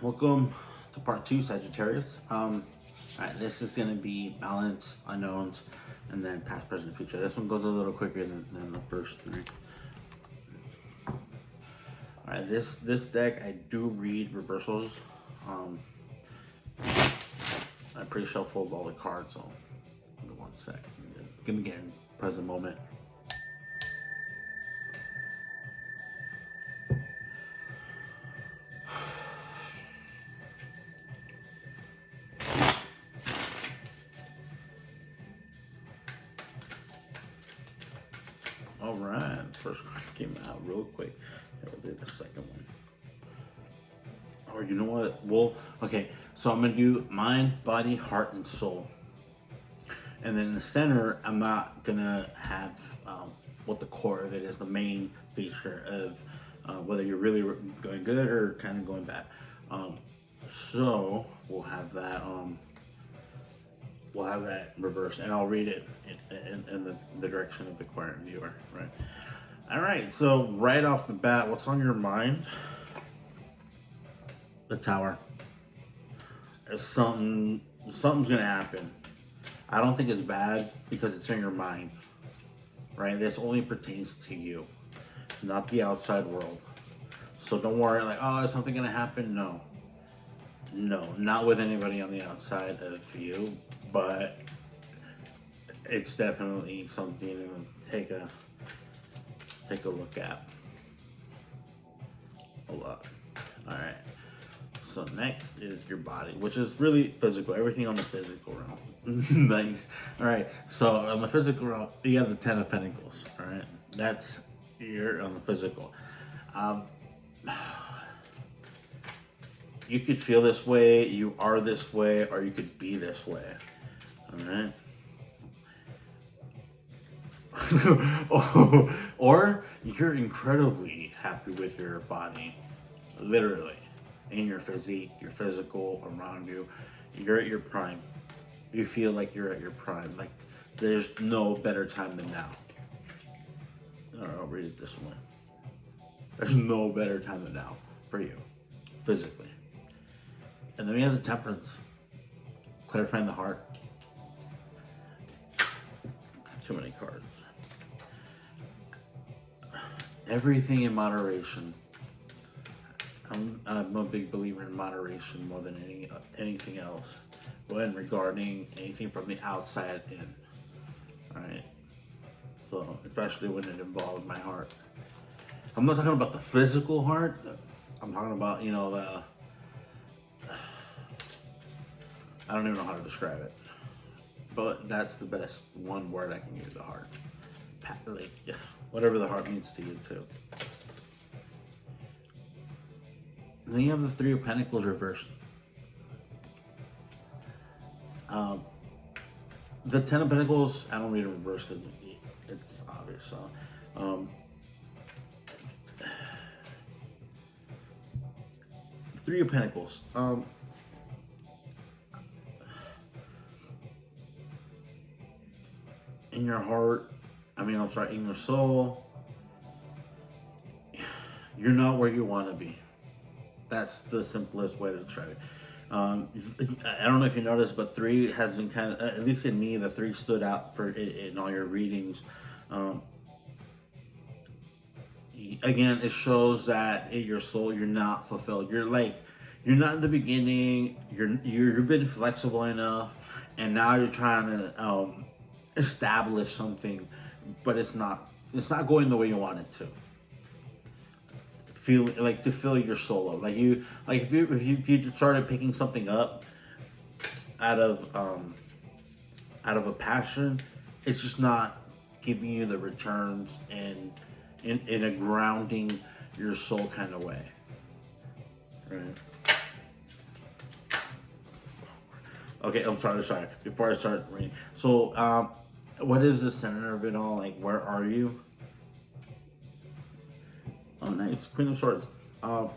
Welcome to part 2, Sagittarius. Alright, this is going to be balance, unknowns, and then past, present, future. This one goes a little quicker than the first 3. Alright, this deck, I do read reversals. I'm pretty sure full of all the cards, so give me 1 sec. Give me again, present moment. Alright, first card came out real quick. We'll do the second one. Or you know what? Well, okay, so I'm gonna do mind, body, heart, and soul. And then in the center, I'm not gonna have what the core of it is, the main feature of whether you're really going good or kind of going bad. So we'll have that. We'll have that reversed, and I'll read it in the direction of the quiet viewer, right? All right, so right off the bat, what's on your mind? The Tower. Something's gonna happen. I don't think it's bad because it's in your mind, right? This only pertains to you, not the outside world. So don't worry, like, oh, is something gonna happen? No, not with anybody on the outside of you. But it's definitely something to take a look at. A lot. All right. So next is your body, which is really physical. Everything on the physical realm. Nice. All right. So on the physical realm, you have the 10 of Pentacles. All right. That's you're on the physical. You could feel this way. You are this way, or you could be this way. Alright. Or you're incredibly happy with your body. Literally. In your physique, your physical, around you. You're at your prime. You feel like you're at your prime. Like there's no better time than now. Alright, I'll read it this way. There's no better time than now for you. Physically. And then we have the Temperance. Clarifying the heart. Too many cards. Everything in moderation. I'm a big believer in moderation more than anything else. When regarding anything from the outside in. Alright. So, especially when it involves my heart. I'm not talking about the physical heart. I'm talking about, you know, I don't even know how to describe it. But that's the best one word I can use, the heart. Like, yeah, whatever the heart means to you too. And then you have the 3 of Pentacles reversed. The 10 of Pentacles, I don't read it reversed because it's obvious. So, 3 of Pentacles. In your heart, in your soul, you're not where you want to be. That's the simplest way to describe it. I don't know if you noticed, but 3 has been kind of, at least in me, the 3 stood out for in all your readings. Again, it shows that in your soul, you're not fulfilled. You're not in the beginning. You've been flexible enough, and now you're trying to establish something, but it's not going the way you want it to. To fill your soul up. If you started picking something up out of a passion, it's just not giving you the returns and in a grounding your soul kind of way. Right. Okay, I'm sorry. Before I start reading. So, what is the center of it all? Like, where are you? Oh, nice. Queen of Swords. Or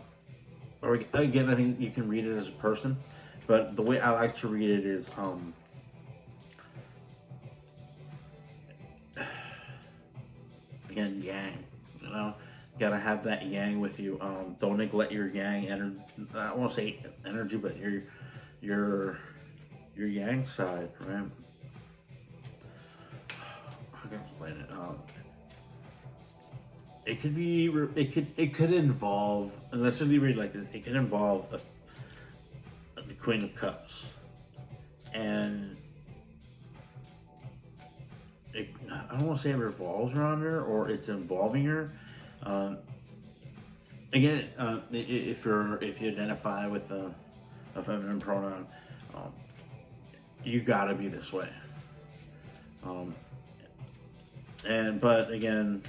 again, I think you can read it as a person. But the way I like to read it is, again, yang. You know? Gotta have that yang with you. Don't neglect your yang energy. I won't say energy, but your your yang side, right? How can I explain it? It could be. It could involve. And let's really read like this. It could involve the Queen of Cups, and I don't want to say it revolves around her or it's involving her. Um, Again, if you identify with a feminine pronoun, um, you gotta be this way. Um, but again,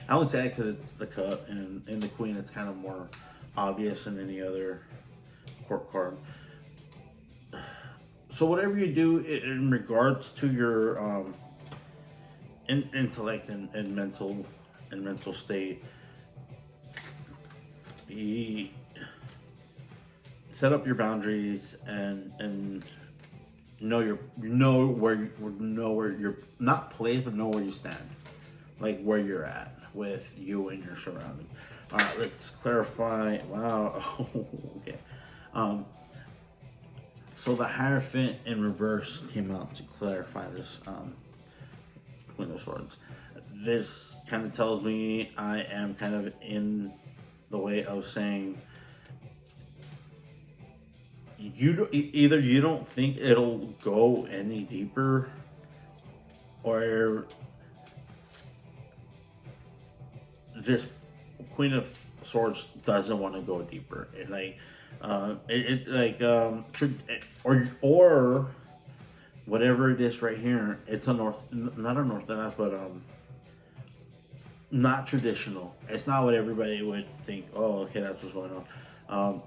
I would say because it's the cup and the queen, it's kind of more obvious than any other court card. So whatever you do in regards to your intellect and mental state, be set up your boundaries and know where you're not place, but know where you stand, like where you're at with you and your surroundings. All right, let's clarify. Wow. Okay. So the Hierophant in reverse came out to clarify this Queen of Swords. This kind of tells me I am kind of in the way of saying either you don't think it'll go any deeper, or this Queen of Swords doesn't want to go deeper. Or whatever it is right here. It's not unorthodox, but not traditional. It's not what everybody would think. Oh, okay, that's what's going on.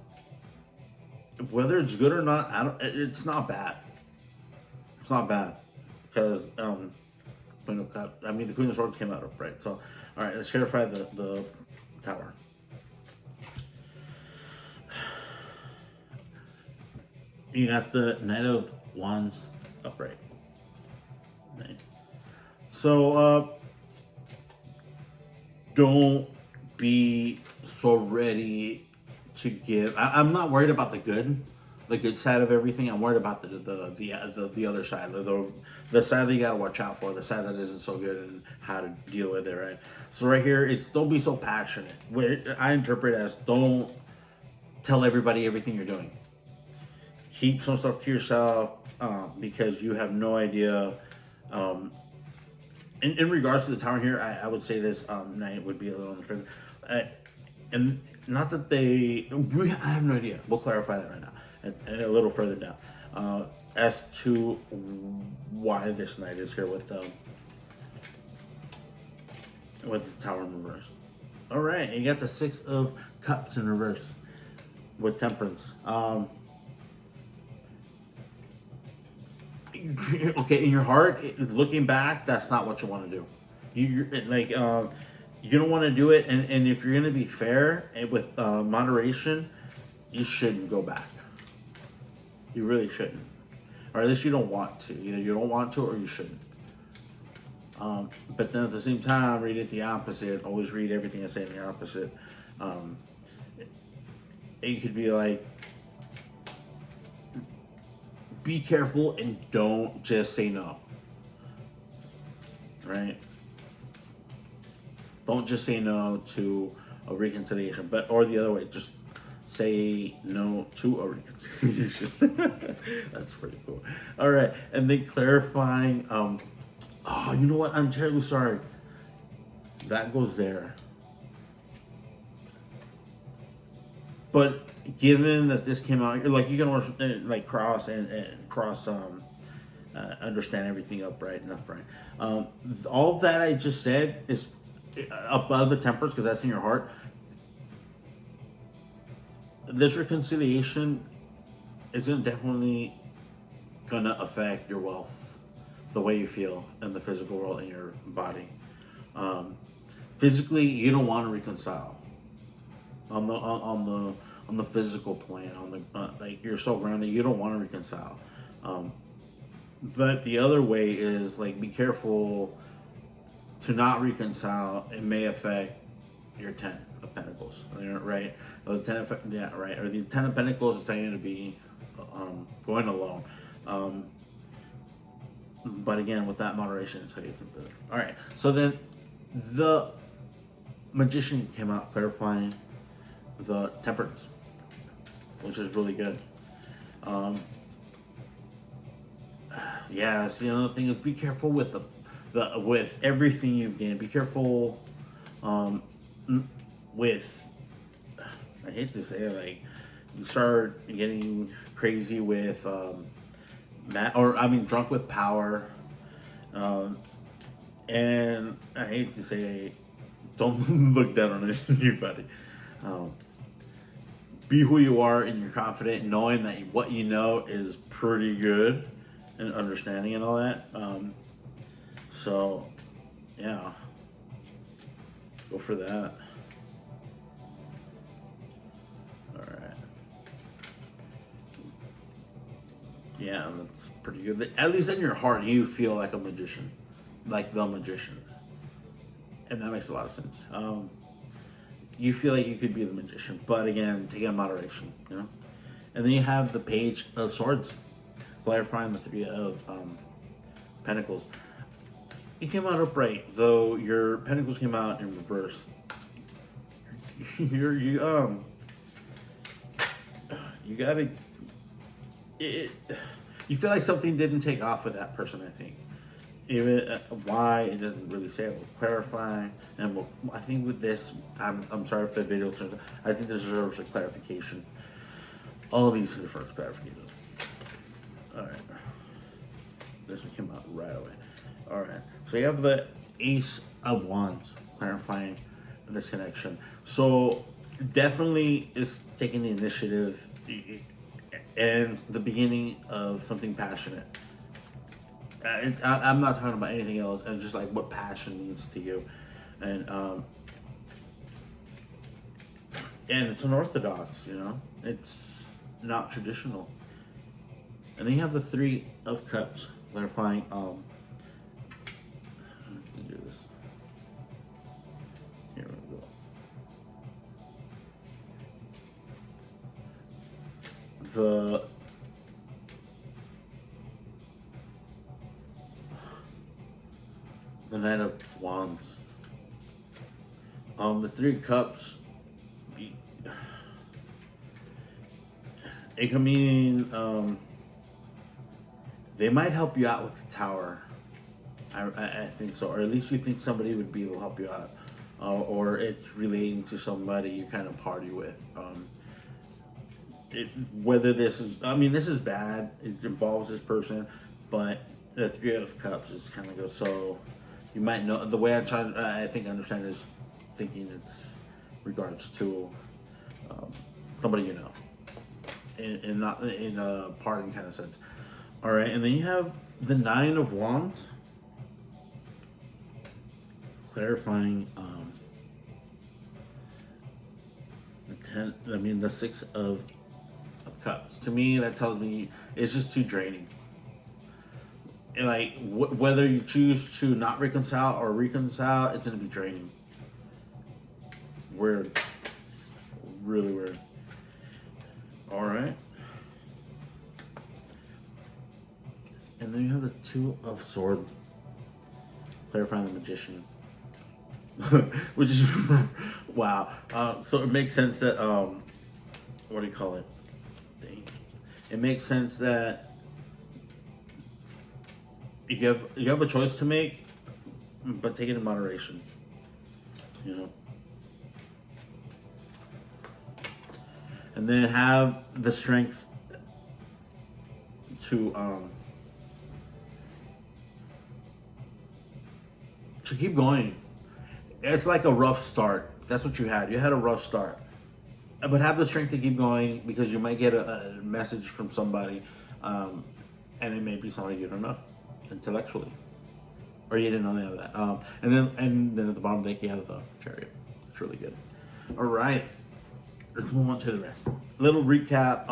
Whether it's good or not, it's not bad. It's not bad because Queen of Cups. I mean, the Queen of Swords came out upright. So, all right, let's clarify the tower. You got the Knight of Wands upright. Okay. So, don't be so ready to give. I'm not worried about the good side of everything. I'm worried about the other side, the side that you gotta watch out for, the side that isn't so good, and how to deal with it, right? So right here, it's don't be so passionate. I interpret as don't tell everybody everything you're doing. Keep some stuff to yourself because you have no idea. In regards to the tower here, I would say this Knight would be a little different. And not that I have no idea. We'll clarify that right now. And a little further down. As to why this Knight is here with the tower in reverse. Alright, you got the Six of Cups in reverse with Temperance. Okay, in your heart, looking back, that's not what you want to do. You don't want to do it, and if you're going to be fair and with moderation, you shouldn't go back. You really shouldn't, or at least you don't want to. Either you don't want to, or you shouldn't. But then at the same time, read it the opposite. Always read everything I say in the opposite. It could be like, be careful and don't just say no. Right? Don't just say no to a reconciliation, or the other way, just say no to a reconciliation. That's pretty cool. All right, and then clarifying. Oh, you know what? I'm terribly sorry. That goes there. But given that this came out, like you can like cross understand everything upright and upright. All that I just said is above the Temperance, because that's in your heart. This reconciliation isn't definitely gonna affect your wealth, the way you feel in the physical world, in your body. Physically, you don't want to reconcile on the physical plane, like you're so grounded, you don't want to reconcile. But the other way is like, be careful to not reconcile. It may affect your 10 of Pentacles, right? Or the 10 of, yeah, right. Or the 10 of Pentacles is telling you to be going alone. But again, with that moderation, it's how you can do it. All right. So then the Magician came out clarifying the Temperance, which is really good. Yeah, so the other thing is be careful with with everything you gain. Be careful with, I hate to say it, like you start getting crazy with drunk with power. And I hate to say, don't look down on anybody. Be who you are, and you're confident, knowing that what you know is pretty good, and understanding and all that. So, yeah, go for that. All right. Yeah, that's pretty good. At least in your heart, you feel like a magician, like the Magician, and that makes a lot of sense. You feel like you could be the Magician, but again, take it in moderation, you know. And then you have the Page of Swords, clarifying the Three of Pentacles. It came out upright, though your Pentacles came out in reverse. You gotta. You feel like something didn't take off with that person, I think. Even why, it doesn't really say. We'll clarify, and I think with this, I'm sorry if the video turns out, I think this deserves a clarification. All these different clarifications. All right, this one came out right away. All right, so you have the Ace of Wands clarifying this connection. So definitely is taking the initiative and the beginning of something passionate. I'm not talking about anything else. And just like what passion means to you, and it's unorthodox. You know, it's not traditional. And then you have the Three of Cups clarifying. Let me do this. Here we go. The Knight of Wands. The Three of Cups. It can mean they might help you out with the Tower. I think so, or at least you think somebody would be able to help you out, or it's relating to somebody you kind of party with. Whether this is, this is bad. It involves this person, but the Three of Cups is kind of goes so. You might know the way I think I understand is thinking it's regards to somebody you know, and not in a parting kind of sense. All right, and then you have the Nine of Wands, clarifying the Six of Cups. To me, that tells me it's just too draining. And like whether you choose to not reconcile or reconcile, it's going to be draining. Weird, really weird. All right, and then you have the Two of Swords, clarifying the Magician, which is wow. So it makes sense that what do you call it? It makes sense that. You have a choice to make, but take it in moderation. You know. And then have the strength to keep going. It's like a rough start. That's what you had. You had a rough start. But have the strength to keep going, because you might get a message from somebody, and it may be somebody you don't know. Intellectually, or you didn't know any of that. And then at the bottom of the deck you have the Chariot. It's really good. All right, let's move on to the rest. Little recap.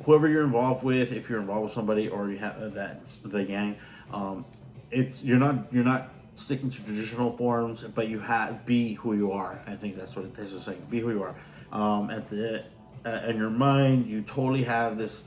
Whoever you're involved with, if you're involved with somebody or you have the gang, you're not sticking to traditional forms, but you have be who you are. I think that's what it is saying. Be who you are. At the in your mind, you totally have this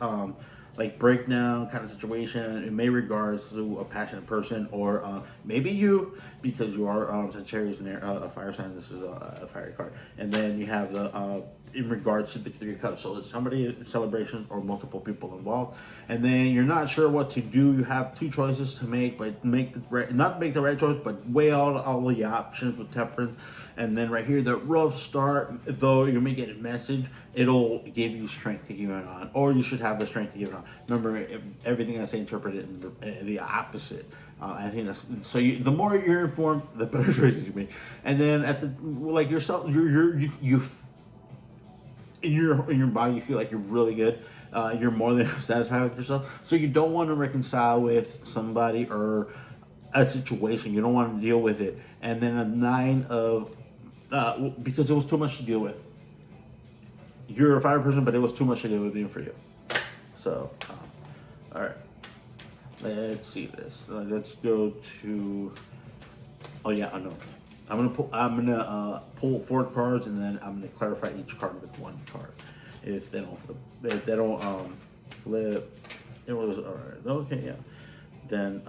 like breakdown kind of situation. It may regards to a passionate person, or maybe you, because you are Sagittarius and a fire sign. This is a fiery card, and then you have the in regards to the Three of Cups. So it's somebody celebration or multiple people involved, and then you're not sure what to do. You have two choices to make, but not make the right choice, but weigh all the options with temperance. And then right here, the rough start, though you may get a message, it'll give you strength to keep it on, or you should have the strength to keep it on. Remember, everything I say, interpret it in the opposite. I think that's so. The more you're informed, the better choices you make. And then at the like yourself, you in your body, you feel like you're really good. You're more than satisfied with yourself. So you don't want to reconcile with somebody or a situation. You don't want to deal with it. And then a 9 of because it was too much to deal with. You're a fire person, but it was too much to deal with even for you. So, all right. Let's see this. Let's go to. Oh yeah, unknowns. I'm gonna pull 4 cards, and then I'm gonna clarify each card with 1 card. If they don't flip, it was all right. Okay, yeah. Then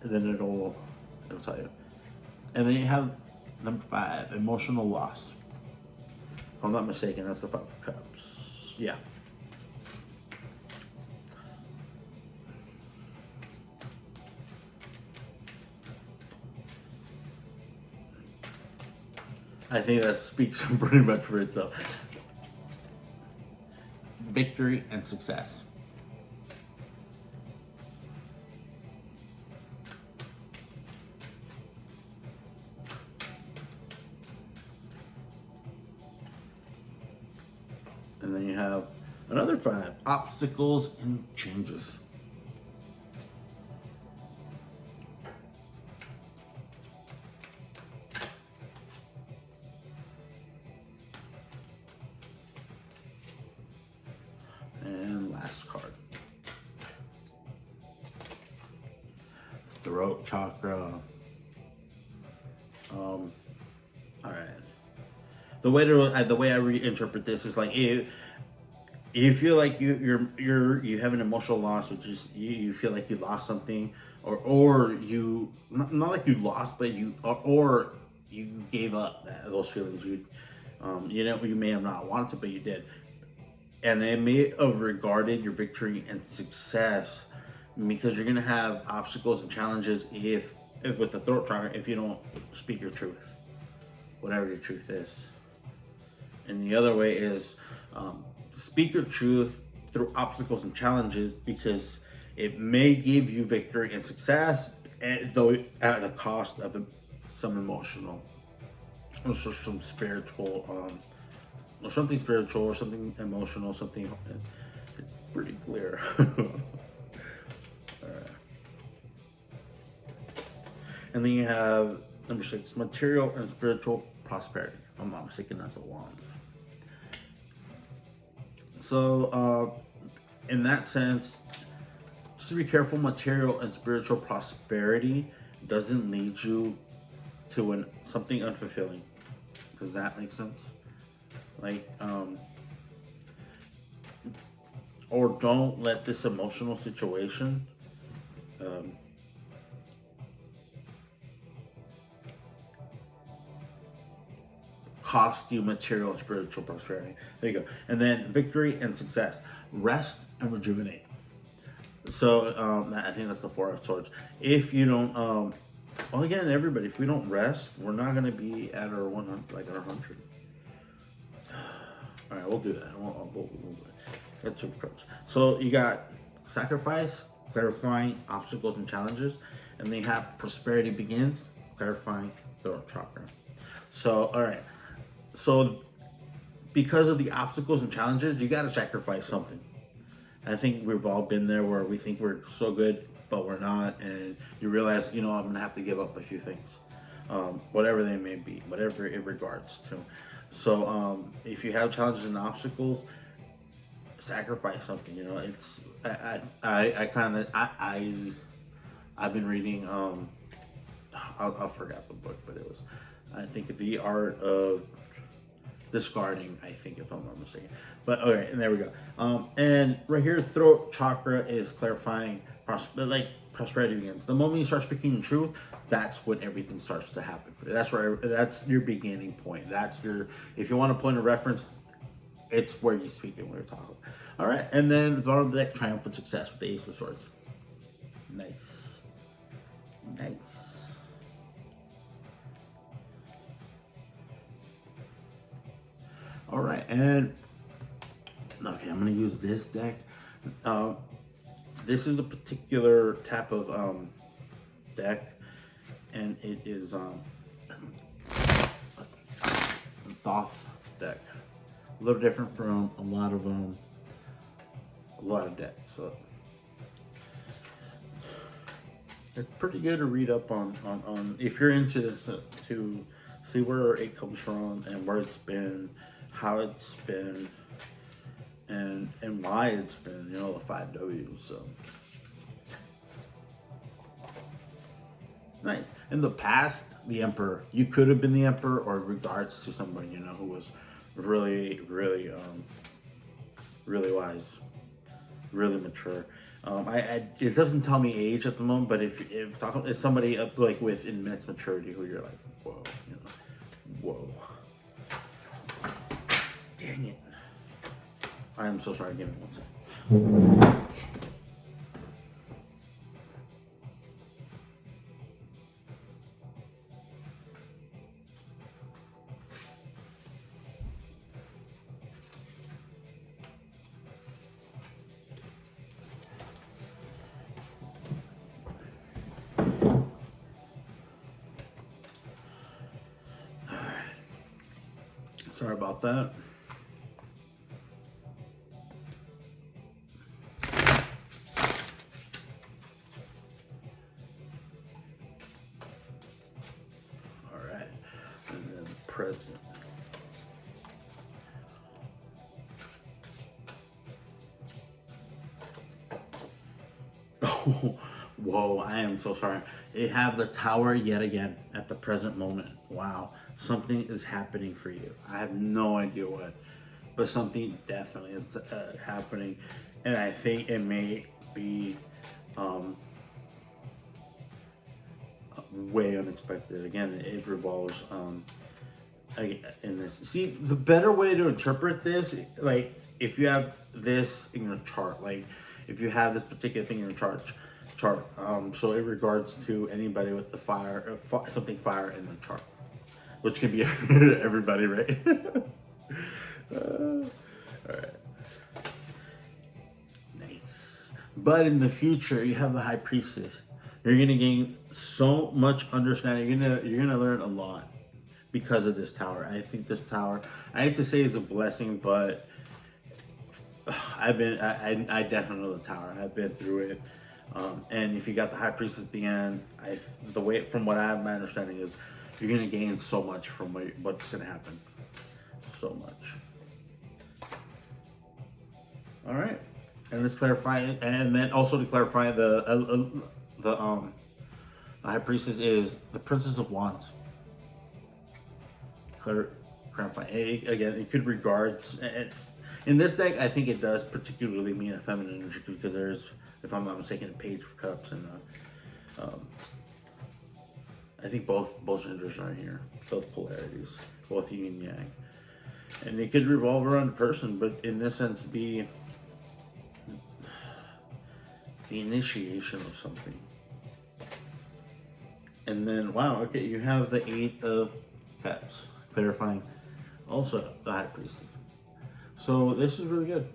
and then it'll tell you. And then you have number 5, emotional loss. If I'm not mistaken, that's the 5 of Cups. Yeah. I think that speaks pretty much for itself. Victory and success. And then you have another 5, obstacles and changes. And last card. Throat chakra. All right. The way I reinterpret this is like if you feel like you have an emotional loss, which is you feel like you lost something, or you not like you lost, but you gave up those feelings. You may have not wanted to, but you did, and they may have regarded your victory and success, because you're gonna have obstacles and challenges if with the throat chakra if you don't speak your truth, whatever your truth is. And the other way is speak your truth through obstacles and challenges, because it may give you victory and success, though at the cost of some emotional or some spiritual, or something spiritual or something emotional, something pretty clear. And then you have number 6, material and spiritual prosperity. I'm not mistaken, that's a wand. So, in that sense, just be careful. Material and spiritual prosperity doesn't lead you to something unfulfilling. Does that make sense? Like, or don't let this emotional situation cost you material and spiritual prosperity. There you go. And then victory and success. Rest and rejuvenate. So I think that's the 4 of Swords. If you don't, well, again, everybody, if we don't rest, we're not going to be at our 100, like our 100. All right, we'll do that. We'll get 2 approach. So you got sacrifice, clarifying obstacles and challenges, and then you have prosperity begins, clarifying throat chakra. So, all right. So, because of the obstacles and challenges, you got to sacrifice something. I think we've all been there where we think we're so good, but we're not, and you realize, I'm going to have to give up a few things, whatever they may be, whatever it regards to. So, if you have challenges and obstacles, sacrifice something. It's I I've been reading. I forgot the book, but it was, I think, The Art of Discarding, I think, if I'm not mistaken. But okay, and there we go. And right here, throat chakra is clarifying prosperity begins. The moment you start speaking the truth, that's when everything starts to happen. That's your beginning point. That's your, if you want to point a reference, it's where you speak it when you're talking. All right, and then the bottom of the deck, triumphant success with the Ace of Swords. Nice. Nice. All right, and okay, I'm gonna use this deck. This is a particular type of deck, and it is a Thoth deck. A little different from a lot of decks. So it's pretty good to read up on if you're into this, to see where it comes from and where it's been, how it's been, and why it's been, you know, the 5 W's. So nice. In the past, the Emperor, you could have been the Emperor, or in regards to somebody, you know, who was really wise, really mature. It doesn't tell me age at the moment, but if somebody up like with immense maturity, who you're like, whoa, you know, whoa. Dang it. I am so sorry. Give me 1 second. All right. Sorry about that. Present. Oh, whoa, I am so sorry. They have the Tower yet again at the present moment. Wow, something is happening for you. I have no idea what, but something definitely is happening, and I think it may be way unexpected. Again, it revolves in this. See, the better way to interpret this, like if you have this in your chart, like if you have this particular thing in your chart, so in regards to anybody with the fire, something fire in the chart, which can be everybody, right? All right. Nice. But in the future, you have the High Priestess. You're gonna gain so much understanding. You're gonna learn a lot because of this tower. I think this tower, I hate to say it's a blessing, but I definitely know the tower. I've been through it. And if you got the High Priest at the end, from what I have, my understanding is you're gonna gain so much from what's gonna happen. So much. All right, and let's clarify it, and then also to clarify the High Priestess is the Princess of Wands. Clarify. Again, it could regards. In this deck, I think it does particularly mean a feminine energy because there's, if I'm not mistaken, a Page of Cups, and I think both genders are here, both polarities, both yin and yang, and it could revolve around a person, but in this sense, be the initiation of something. And then, wow, okay, you have the 8 of Cups, clarifying also the High Priestess. So this is really good.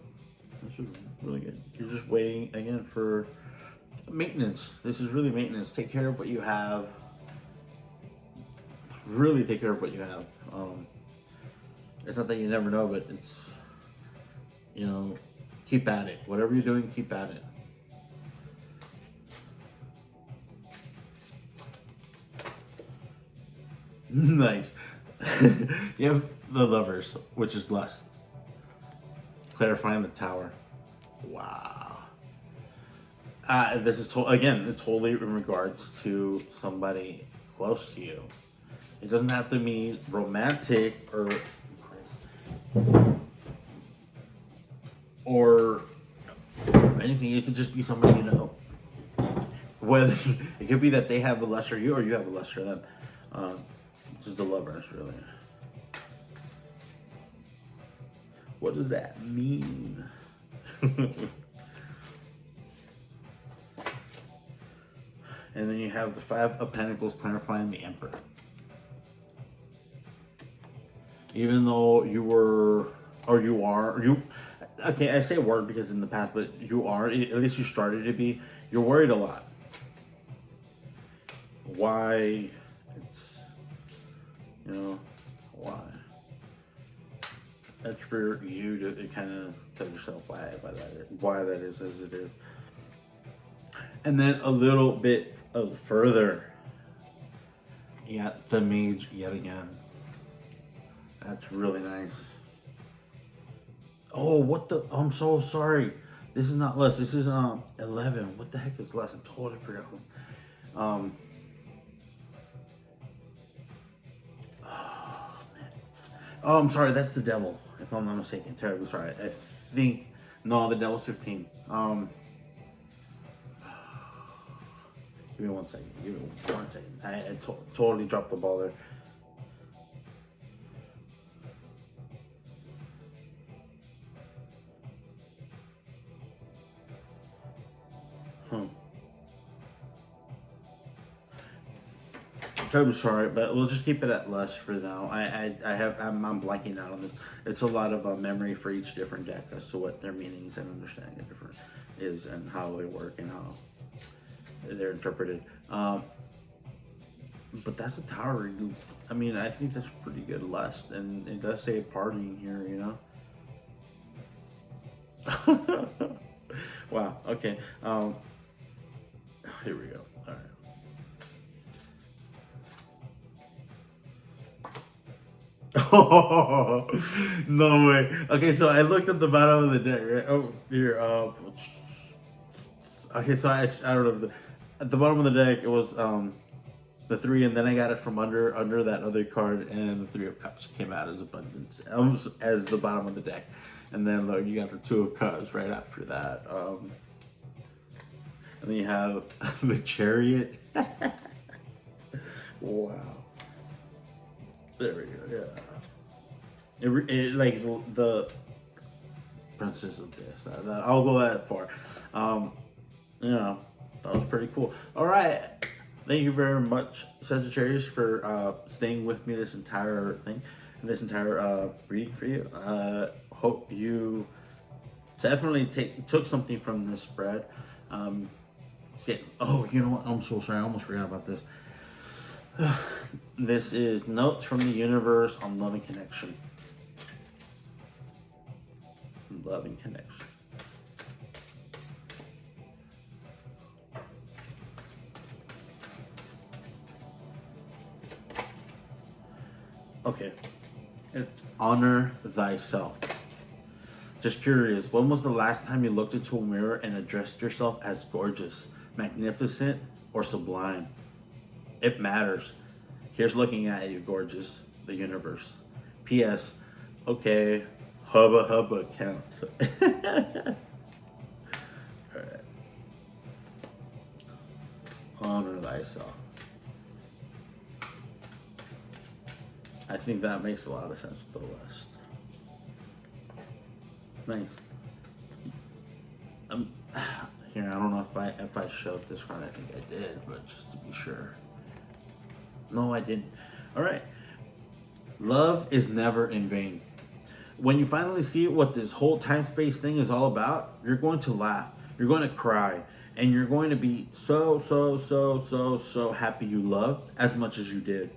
This is really good. You're just waiting again for maintenance. This is really maintenance. Take care of what you have. Really take care of what you have. It's not that you never know, but it's, you know, keep at it. Whatever you're doing, keep at it. Nice. You have the Lovers, which is lust. Clarifying the Tower. Wow. This is again, it's totally in regards to somebody close to you. It doesn't have to mean romantic or anything. It could just be somebody you know. Whether it could be that they have a lust for you or you have a lust for them. Just the lovers, really. What does that mean? And then you have the Five of Pentacles clarifying the Emperor. Even though you were, or you are, or you, okay, I say were because in the past, but you are, at least you started to be, you're worried a lot. Why? It's, you know, why? That's for you to kind of tell yourself why that is as it is. And then a little bit of further, you got the Mage yet again. That's really nice. Oh, what the? I'm so sorry. This is not less. This is 11. What the heck is less? I totally forgot. Oh man. Oh, I'm sorry. That's the devil. If I'm not mistaken. Terribly sorry. I think no. The devil's 15. Give me 1 second. Give me 1 second. I totally dropped the ball there. I'm terribly sorry, but we'll just keep it at lust for now. I'm blanking out on this. It's a lot of memory for each different deck as to what their meanings and understanding of different is and how they work and how they're interpreted. But that's a tower. I mean, I think that's pretty good lust, and it does say partying here, you know. Wow. Okay. Here we go. All right. Oh, no way. Okay, so I looked at the bottom of the deck, right? Oh, here. Okay, so I don't know. At the bottom of the deck, it was the 3, and then I got it from under that other card, and the 3 of Cups came out as abundance, as the bottom of the deck, and then look, you got the 2 of Cups right after that, and then you have the Chariot. Wow. There we go. Yeah. It like the Princess of this. I'll go that far. Yeah, that was pretty cool. All right. Thank you very much, Sagittarius, for staying with me this entire thing, this entire reading for you. Hope you definitely took something from this spread. Oh, you know what? I'm so sorry. I almost forgot about this. This is Notes from the Universe on Love and Connection. Love and Connection. Okay. It's honor thyself. Just curious, when was the last time you looked into a mirror and addressed yourself as gorgeous, magnificent, or sublime? It matters. Here's looking at you, gorgeous, the universe. P.S. Okay, hubba hubba counts. Alright. Honor thyself. I think that makes a lot of sense with the list. Nice. Here, I don't know if I showed this one. I think I did, but just to be sure. No, I didn't. All right. Love is never in vain. When you finally see what this whole time-space thing is all about, you're going to laugh. You're going to cry. And you're going to be so happy you loved as much as you did.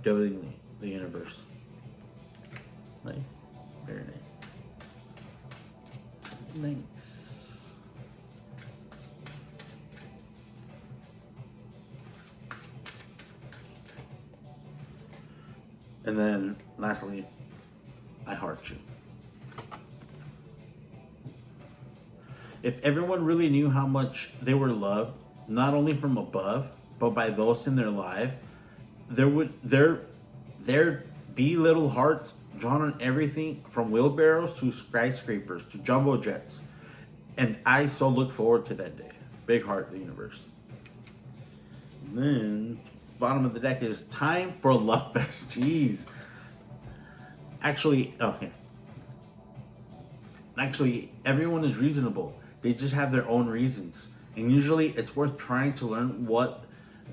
Dotingly, the universe. Nice. Very nice. Nice. And then, lastly, I heart you. If everyone really knew how much they were loved, not only from above, but by those in their life, there'd be little hearts drawn on everything from wheelbarrows to skyscrapers to jumbo jets. And I so look forward to that day. Big heart of the universe. And then, bottom of the deck is time for love fest. Jeez. Actually, okay. Actually, everyone is reasonable. They just have their own reasons. And usually it's worth trying to learn what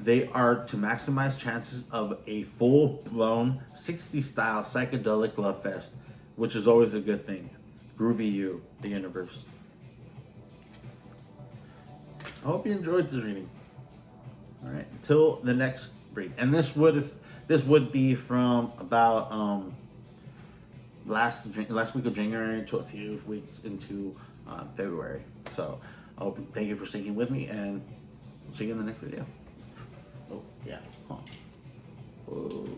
they are to maximize chances of a full-blown 60s style psychedelic love fest, which is always a good thing. Groovy you, the universe. I hope you enjoyed this reading. All right, until the next read. And this would be from about last week of January to a few weeks into February. So I hope, thank you for sticking with me, and see you in the next video. Oh yeah. Huh. Whoa.